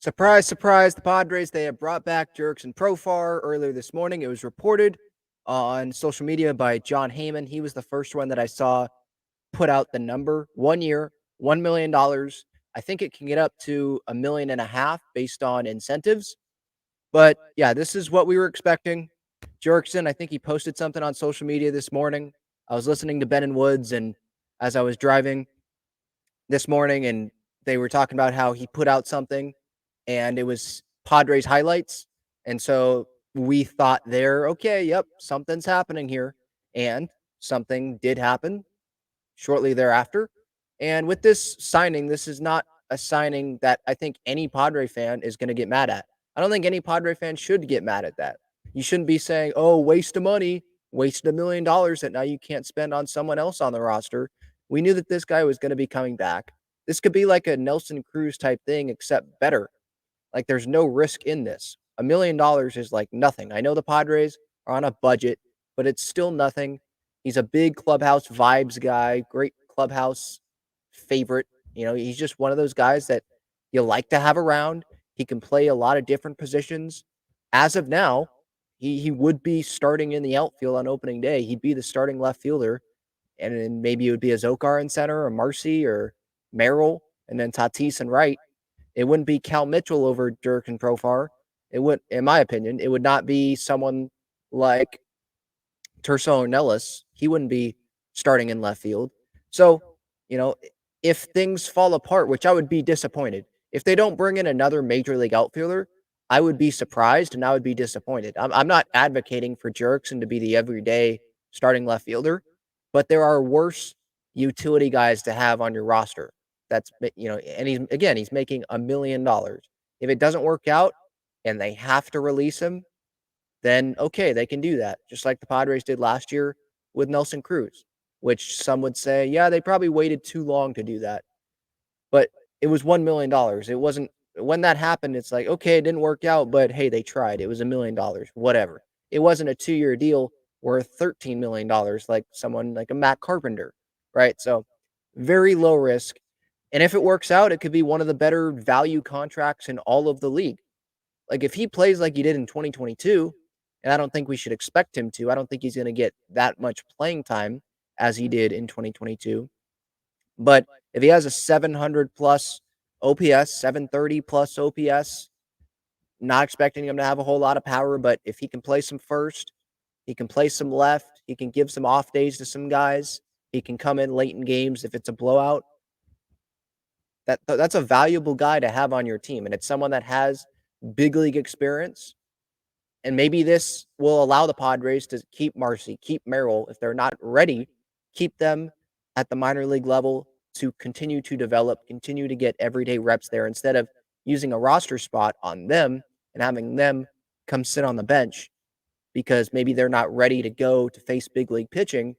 Surprise, surprise, the Padres, they have brought back Jurickson Profar earlier this morning. It was reported on social media by John Heyman. He was the first one that I saw put out the number. 1 year, $1 million. I think it can get up to $1.5 million based on incentives. But yeah, this is what we were expecting. Jurickson, I think he posted something on social media this morning. I was listening to Ben and Woods, and as I was driving this morning, and they were talking about how he put out something and it was Padres highlights. And so we thought there, okay, yep, something's happening here. And something did happen shortly thereafter. And with this signing, this is not a signing that I think any Padre fan is going to get mad at. I don't think any Padre fan should get mad at that. You shouldn't be saying, oh, waste of money, wasted $1 million that now you can't spend on someone else on the roster. We knew that this guy was going to be coming back. This could be like a Nelson Cruz type thing, except better. Like, there's no risk in this. $1 million is like nothing. I know the Padres are on a budget, but it's still nothing. He's a big clubhouse vibes guy, great clubhouse favorite. He's just one of those guys that you like to have around. He can play a lot of different positions. As of now, he would be starting in the outfield on opening day. He'd be the starting left fielder, and then maybe it would be a Zokar in center, or Marcy, or Merrill, and then Tatis in right. It wouldn't be Cal Mitchell over Jurickson Profar. It would, in my opinion, it would not be someone like Terso or Nellis. He wouldn't be starting in left field. So, if things fall apart, which I would be disappointed, if they don't bring in another major league outfielder, I would be surprised and I would be disappointed. I'm not advocating for Jurickson to be the everyday starting left fielder, but there are worse utility guys to have on your roster. That's, and he's making $1 million. If it doesn't work out and they have to release him, then okay, they can do that. Just like the Padres did last year with Nelson Cruz, which some would say, yeah, they probably waited too long to do that. But it was $1 million. It wasn't, when that happened, it's like, okay, it didn't work out, but hey, they tried. It was $1 million, whatever. It wasn't a 2-year deal worth $13 million like someone like a Matt Carpenter, right? So very low risk. And if it works out, it could be one of the better value contracts in all of the league. Like, if he plays like he did in 2022, and I don't think we should expect him to, I don't think he's going to get that much playing time as he did in 2022. But if he has a 700 plus OPS, 730 plus OPS, not expecting him to have a whole lot of power, but if he can play some first, he can play some left, he can give some off days to some guys, he can come in late in games if it's a blowout. That's a valuable guy to have on your team, and it's someone that has big league experience. And maybe this will allow the Padres to keep Marcy, keep Merrill. If they're not ready, keep them at the minor league level to continue to develop, continue to get everyday reps there, instead of using a roster spot on them and having them come sit on the bench because maybe they're not ready to go to face big league pitching.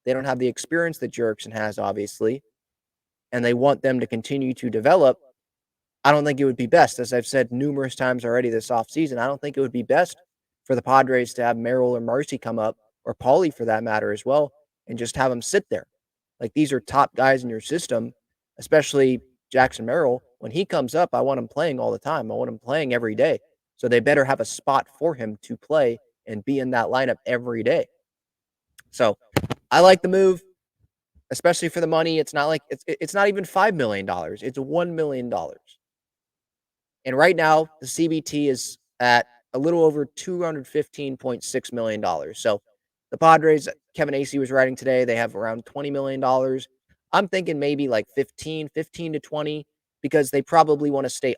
They don't have the experience that Jurickson has, obviously, and they want them to continue to develop. I don't think it would be best, as I've said numerous times already this offseason, I don't think it would be best for the Padres to have Merrill or Marcy come up, or Paulie for that matter as well, and just have them sit there. Like, these are top guys in your system, especially Jackson Merrill. When he comes up, I want him playing all the time. I want him playing every day. So they better have a spot for him to play and be in that lineup every day. So I like the move, especially for the money. It's not like it's not even $5 million. It's $1 million. And right now, the CBT is at a little over $215.6 million. So the Padres, Kevin Acee was writing today, they have around $20 million. I'm thinking maybe like 15 to 20, because they probably want to stay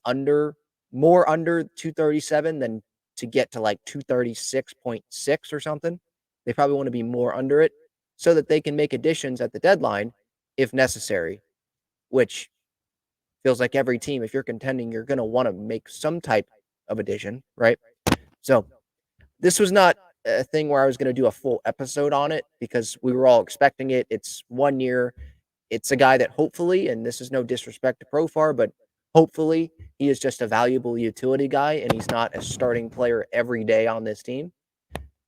more under 237 than to get to like 236.6 or something. They probably want to be more under it so that they can make additions at the deadline if necessary, which feels like every team, if you're contending, you're going to want to make some type of addition, right? So this was not a thing where I was going to do a full episode on it because we were all expecting it. It's 1 year. It's a guy that hopefully, and this is no disrespect to Profar, but hopefully he is just a valuable utility guy and he's not a starting player every day on this team,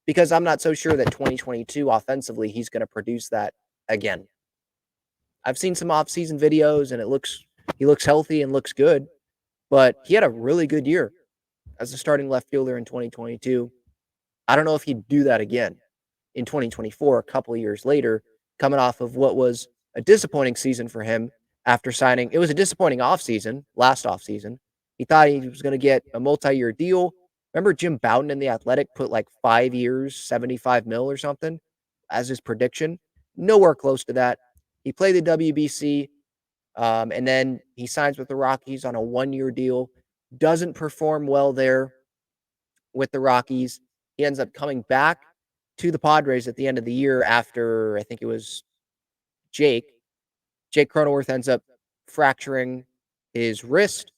because I'm not so sure that 2022 offensively he's going to produce that again. I've seen some off-season videos and he looks healthy and looks good, but he had a really good year as a starting left fielder in 2022. I don't know if he'd do that again in 2024, a couple of years later, coming off of what was a disappointing season for him after signing. It was a disappointing offseason, last offseason. He thought he was going to get a multi-year deal. Remember Jim Bowden in The Athletic put like 5 years, 75 mil or something as his prediction? Nowhere close to that. He played the WBC, and then he signs with the Rockies on a 1 year deal. Doesn't perform well there with the Rockies. He ends up coming back to the Padres at the end of the year after I think it was Jake. Jake Cronenworth ends up fracturing his wrist,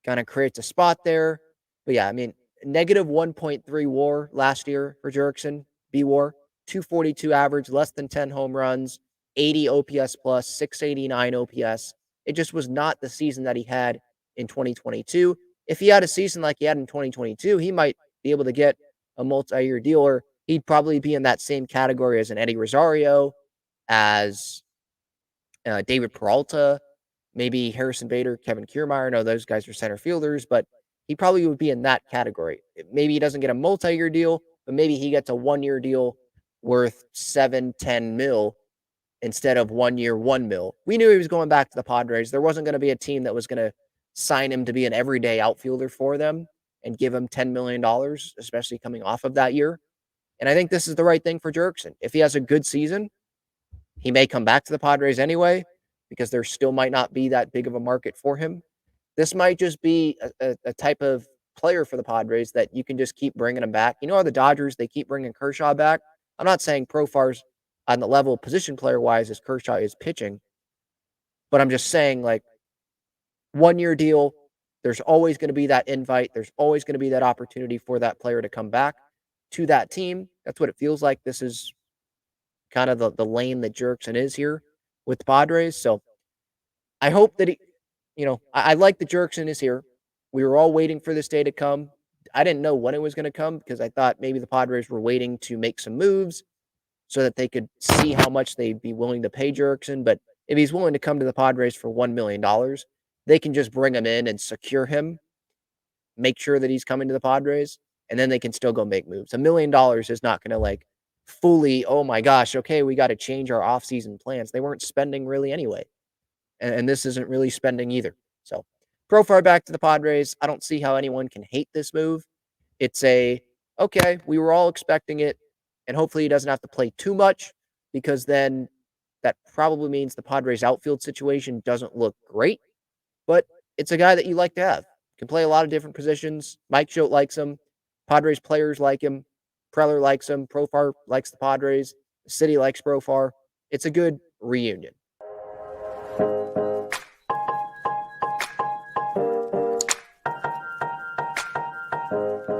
kind of creates a spot there. But yeah, I mean, negative 1.3 WAR last year for Jurickson, B WAR, 242 average, less than 10 home runs, 80 OPS plus, 689 OPS. It just was not the season that he had in 2022. If he had a season like he had in 2022, he might be able to get a multi-year deal, or he'd probably be in that same category as an Eddie Rosario, as David Peralta, maybe Harrison Bader, Kevin Kiermaier. No, those guys are center fielders, but he probably would be in that category. Maybe he doesn't get a multi-year deal, but maybe he gets a 1 year deal worth 7-10 mil instead of 1 year 1 mil. We knew he was going back to the Padres. There wasn't going to be a team that was going to sign him to be an everyday outfielder for them and give him $10 million, especially coming off of that year. And I think this is the right thing for Jurickson. If he has a good season, he may come back to the Padres anyway, because there still might not be that big of a market for him. This might just be a type of player for the Padres that you can just keep bringing him back. You know how the Dodgers, they keep bringing Kershaw back? I'm not saying Profar's on the level position player-wise as Kershaw is pitching, but I'm just saying, like, 1 year deal, there's always going to be that invite. There's always going to be that opportunity for that player to come back to that team. That's what it feels like. This is kind of the lane that Jurickson is here with the Padres. So I hope that I like that Jurickson is here. We were all waiting for this day to come. I didn't know when it was going to come because I thought maybe the Padres were waiting to make some moves so that they could see how much they'd be willing to pay Jurickson. But if he's willing to come to the Padres for $1 million, they can just bring him in and secure him, make sure that he's coming to the Padres, and then they can still go make moves. $1 million is not going to like fully, oh my gosh, okay, we got to change our offseason plans. They weren't spending really anyway. And this isn't really spending either. So Profar back to the Padres. I don't see how anyone can hate this move. It's okay, we were all expecting it, and hopefully he doesn't have to play too much, because then that probably means the Padres outfield situation doesn't look great. But it's a guy that you like to have. Can play a lot of different positions. Mike Schote likes him. Padres players like him. Preller likes him. Profar likes the Padres. The city likes Profar. It's a good reunion.